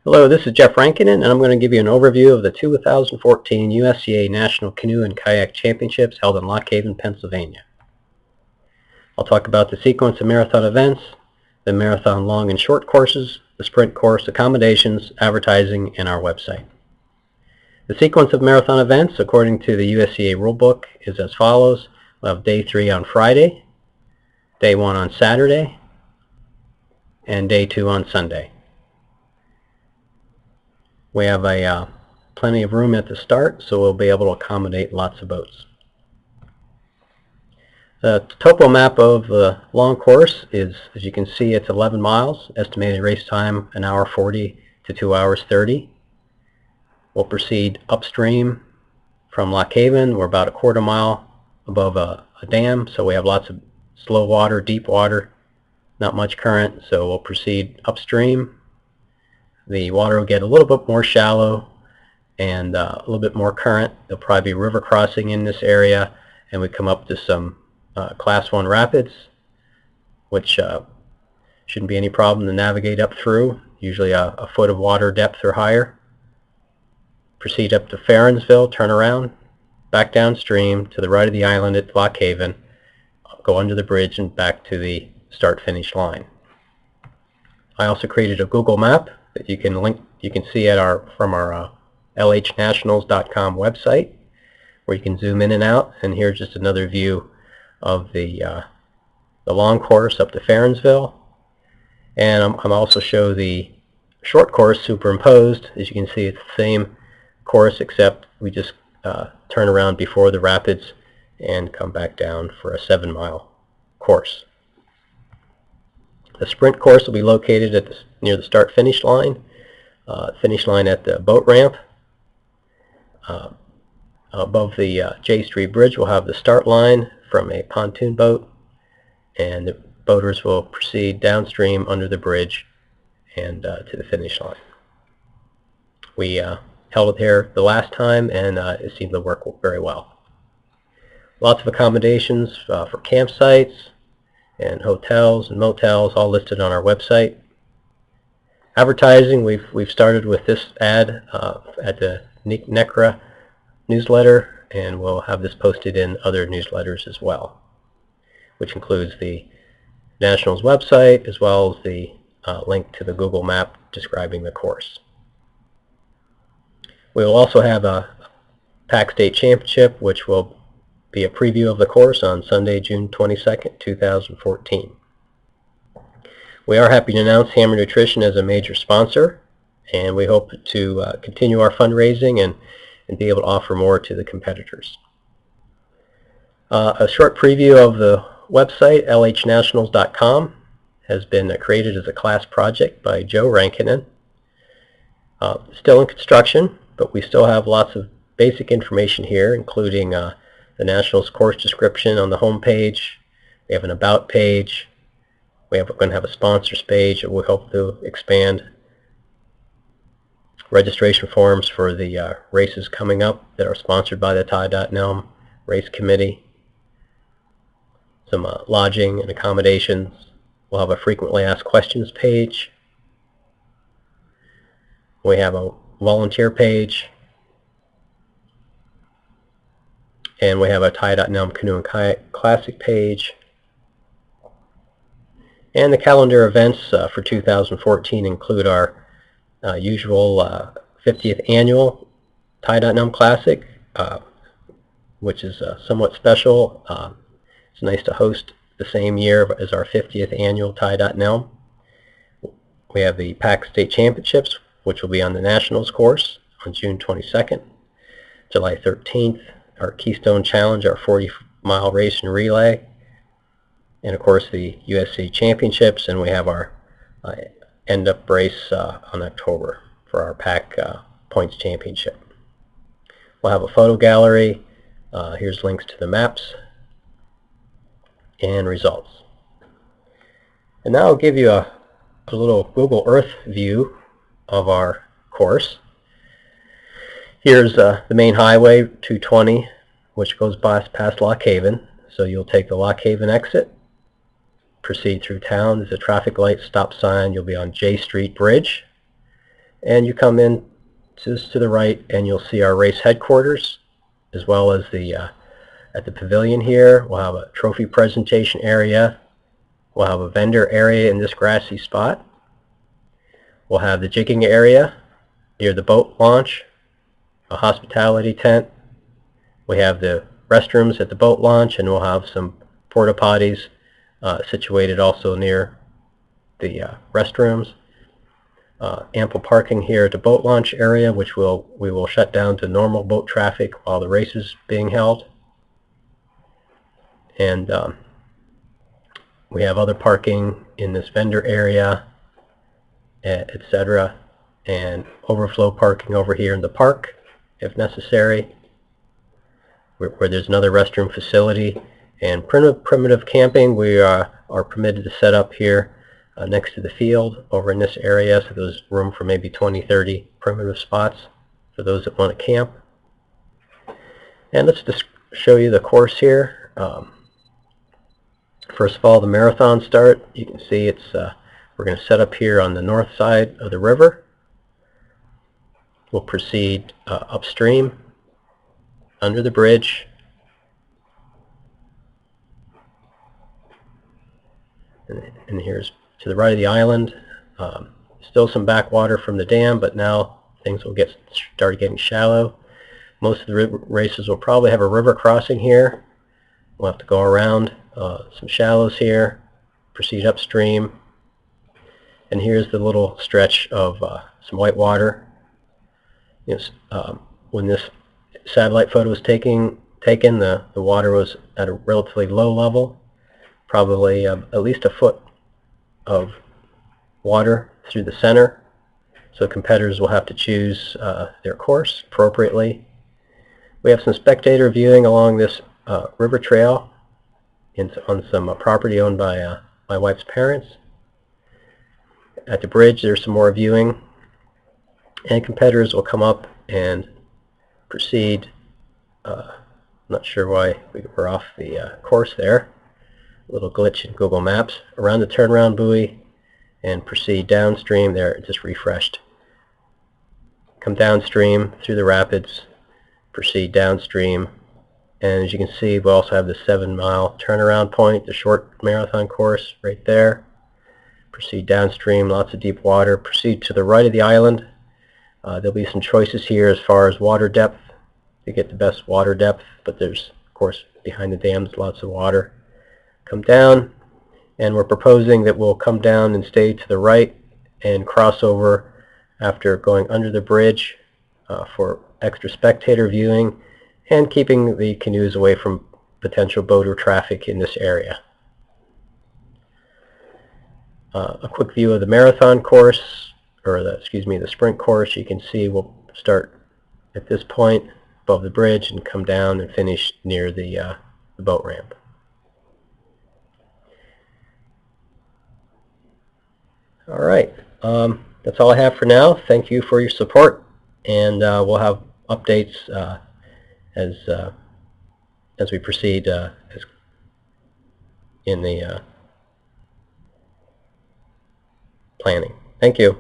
Hello, this is Jeff Rankinen, and I'm going to give you an overview of the 2014 USCA National Canoe and Kayak Championships held in Lock Haven, Pennsylvania. I'll talk about the sequence of marathon events, the marathon long and short courses, the sprint course, accommodations, advertising, and our website. The sequence of marathon events, according to the USCA rulebook, is as follows. We'll have Day 3 on Friday, Day 1 on Saturday, and Day 2 on Sunday. We have plenty of room at the start, so we'll be able to accommodate lots of boats. The topo map of the long course is, as you can see, it's 11 miles. Estimated race time, 1 hour 40 to 2 hours 30. We'll proceed upstream from Lock Haven. We're about a quarter mile above a dam, so we have lots of slow water, deep water, not much current, so we'll proceed upstream. The water will get a little bit more shallow and a little bit more current. There'll probably be river crossing in this area, and we come up to some Class 1 rapids, which shouldn't be any problem to navigate up through, usually a foot of water depth or higher. Proceed up to Ferensville, turn around, back downstream to the right of the island at Lock Haven, go under the bridge and back to the start-finish line. I also created a Google map that you can see at from our lhnationals.com website, where you can zoom in and out. And here's just another view of the long course up to Ferensville. And I'm also show the short course superimposed. As you can see, it's the same course, except we just turn around before the rapids and come back down for a 7-mile course. The sprint course will be located near the start-finish line. Finish line at the boat ramp. Above the J Street Bridge, we'll have the start line from a pontoon boat, and the boaters will proceed downstream under the bridge and to the finish line. We held it here the last time, and it seemed to work very well. Lots of accommodations for campsites and hotels and motels, all listed on our website. Advertising, we've started with this ad at the NECRA newsletter, and we'll have this posted in other newsletters as well, which includes the Nationals website as well as the link to the Google map describing the course. We will also have a PAC State Championship, which will be a preview of the course on Sunday, June 22nd, 2014. We are happy to announce Hammer Nutrition as a major sponsor, and we hope to continue our fundraising and be able to offer more to the competitors. A short preview of the website, lhnationals.com, has been created as a class project by Joe Rankinen. Still in construction, but we still have lots of basic information here, including the Nationals course description on the home page. We have an About page. We're going to have a sponsors page that we hope to expand. Registration forms for the races coming up that are sponsored by the Tie.Nelm Race Committee. Some lodging and accommodations. We'll have a frequently asked questions page. We have a volunteer page. And we have a Tie.Nelm Canoe and Kayak Classic page. And the calendar events for 2014 include our usual 50th annual Tie.Nelm Classic, which is somewhat special. It's nice to host the same year as our 50th annual Tie.Nelm. We have the PAC State Championships, which will be on the Nationals course on June 22nd. July 13th, our Keystone Challenge, our 40-mile race and relay. And of course the USCA Championships, and we have our end-up race on October for our PAC Points Championship. We'll have a photo gallery. Here's links to the maps and results. And now I'll give you a little Google Earth view of our course. Here's the main highway, 220, which goes past Lock Haven. So you'll take the Lock Haven exit, proceed through town. There's a traffic light, stop sign. You'll be on J Street Bridge. And you come in just to the right and you'll see our race headquarters, as well as the at the pavilion here. We'll have a trophy presentation area. We'll have a vendor area in this grassy spot. We'll have the jigging area near the boat launch, a hospitality tent. We have the restrooms at the boat launch, and we'll have some porta potties situated also near the restrooms. Ample parking here at the boat launch area, which we will shut down to normal boat traffic while the race is being held. And we have other parking in this vendor area, etc., and overflow parking over here in the park if necessary, where there's another restroom facility. And primitive camping, we are permitted to set up here next to the field over in this area, so there's room for maybe 20-30 primitive spots for those that want to camp. And let's just show you the course here. First of all, the marathon start. You can see it's we're going to set up here on the north side of the river. We'll proceed upstream under the bridge, and here's to the right of the island. Still some backwater from the dam, but now things will start getting shallow. Most of the races will probably have a river crossing here. We'll have to go around some shallows here, proceed upstream, and here's the little stretch of some white water. Yes, when this satellite photo was taken, the water was at a relatively low level, probably at least a foot of water through the center, so competitors will have to choose their course appropriately. We have some spectator viewing along this river trail on some property owned by my wife's parents. At the bridge there's some more viewing, and competitors will come up and proceed. Not sure why we were off the course there. A little glitch in Google Maps. Around the turnaround buoy and proceed downstream. There, it just refreshed. Come downstream through the rapids, proceed downstream, and as you can see, we also have the 7-mile turnaround point, the short marathon course right there. Proceed downstream, lots of deep water. Proceed to the right of the island. There'll be some choices here as far as water depth to get the best water depth, but there's, of course, behind the dams, lots of water. Come down, and we're proposing that we'll come down and stay to the right and cross over after going under the bridge for extra spectator viewing and keeping the canoes away from potential boater traffic in this area. A quick view of the marathon course, or the sprint course. You can see we'll start at this point above the bridge and come down and finish near the boat ramp. All right, that's all I have for now. Thank you for your support, and we'll have updates as we proceed in the planning. Thank you.